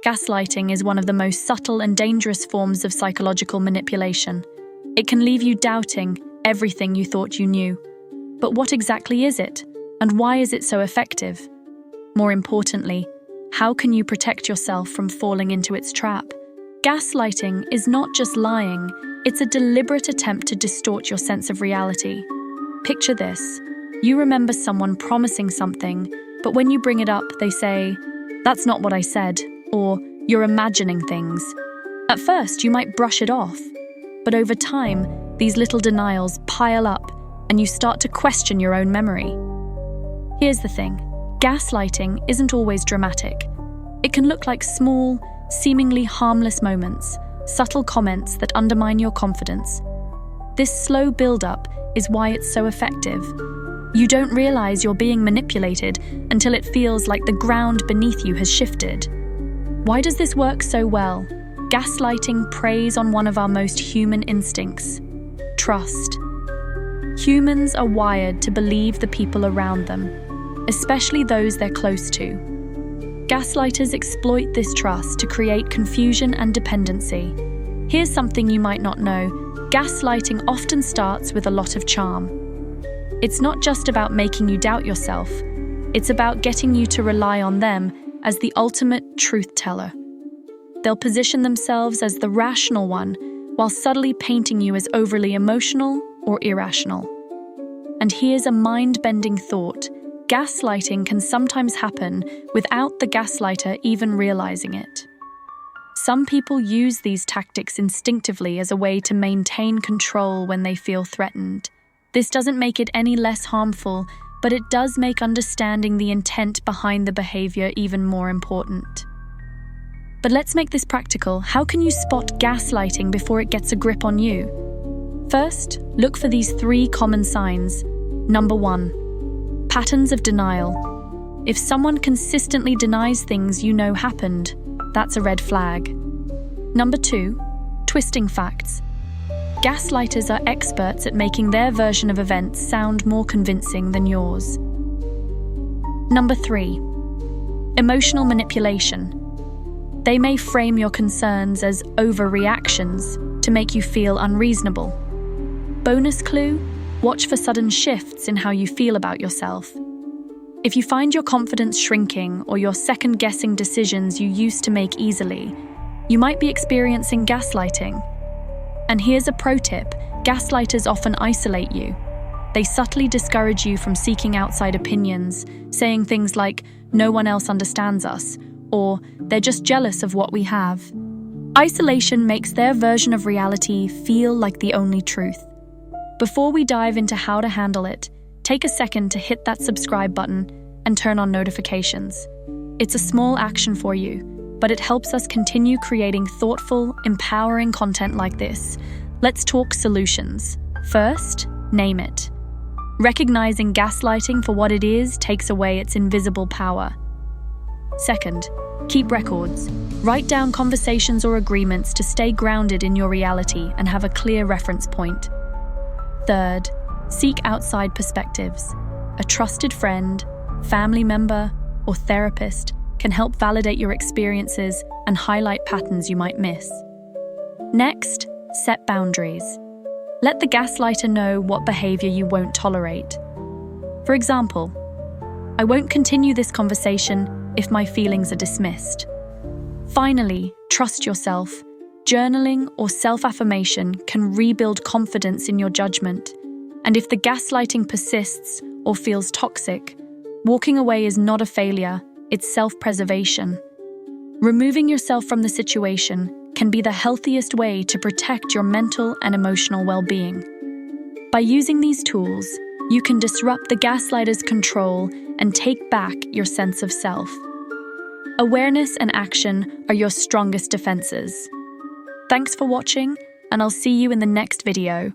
Gaslighting is one of the most subtle and dangerous forms of psychological manipulation. It can leave you doubting everything you thought you knew. But what exactly is it, and why is it so effective? More importantly, how can you protect yourself from falling into its trap? Gaslighting is not just lying, it's a deliberate attempt to distort your sense of reality. Picture this. You remember someone promising something, but when you bring it up, they say, "That's not what I said," or "You're imagining things." At first, you might brush it off, but over time, these little denials pile up and you start to question your own memory. Here's the thing. Gaslighting isn't always dramatic. It can look like small, seemingly harmless moments, subtle comments that undermine your confidence. This slow build-up is why it's so effective. You don't realize you're being manipulated until it feels like the ground beneath you has shifted. Why does this work so well? Gaslighting preys on one of our most human instincts: trust. Humans are wired to believe the people around them, especially those they're close to. Gaslighters exploit this trust to create confusion and dependency. Here's something you might not know. Gaslighting often starts with a lot of charm. It's not just about making you doubt yourself. It's about getting you to rely on them as the ultimate truth teller. They'll position themselves as the rational one while subtly painting you as overly emotional or irrational. And here's a mind-bending thought. Gaslighting can sometimes happen without the gaslighter even realizing it. Some people use these tactics instinctively as a way to maintain control when they feel threatened. This doesn't make it any less harmful, but it does make understanding the intent behind the behavior even more important. But let's make this practical. How can you spot gaslighting before it gets a grip on you? First, look for these 3 common signs. Number 1. Patterns of denial. If someone consistently denies things you know happened, that's a red flag. Number 2. Twisting facts. Gaslighters are experts at making their version of events sound more convincing than yours. Number 3. Emotional manipulation. They may frame your concerns as overreactions to make you feel unreasonable. Bonus clue: watch for sudden shifts in how you feel about yourself. If you find your confidence shrinking or you're second-guessing decisions you used to make easily, you might be experiencing gaslighting. And here's a pro tip: gaslighters often isolate you. They subtly discourage you from seeking outside opinions, saying things like, "No one else understands us," or "They're just jealous of what we have." Isolation makes their version of reality feel like the only truth. Before we dive into how to handle it, take a second to hit that subscribe button and turn on notifications. It's a small action for you, but it helps us continue creating thoughtful, empowering content like this. Let's talk solutions. First, name it. Recognizing gaslighting for what it is takes away its invisible power. Second, keep records. Write down conversations or agreements to stay grounded in your reality and have a clear reference point. Third, seek outside perspectives. A trusted friend, family member, or therapist can help validate your experiences and highlight patterns you might miss. Next, set boundaries. Let the gaslighter know what behavior you won't tolerate. For example, "I won't continue this conversation if my feelings are dismissed." Finally, trust yourself. Journaling or self-affirmation can rebuild confidence in your judgment. And if the gaslighting persists or feels toxic, walking away is not a failure, it's self-preservation. Removing yourself from the situation can be the healthiest way to protect your mental and emotional well-being. By using these tools, you can disrupt the gaslighter's control and take back your sense of self. Awareness and action are your strongest defenses. Thanks for watching, and I'll see you in the next video.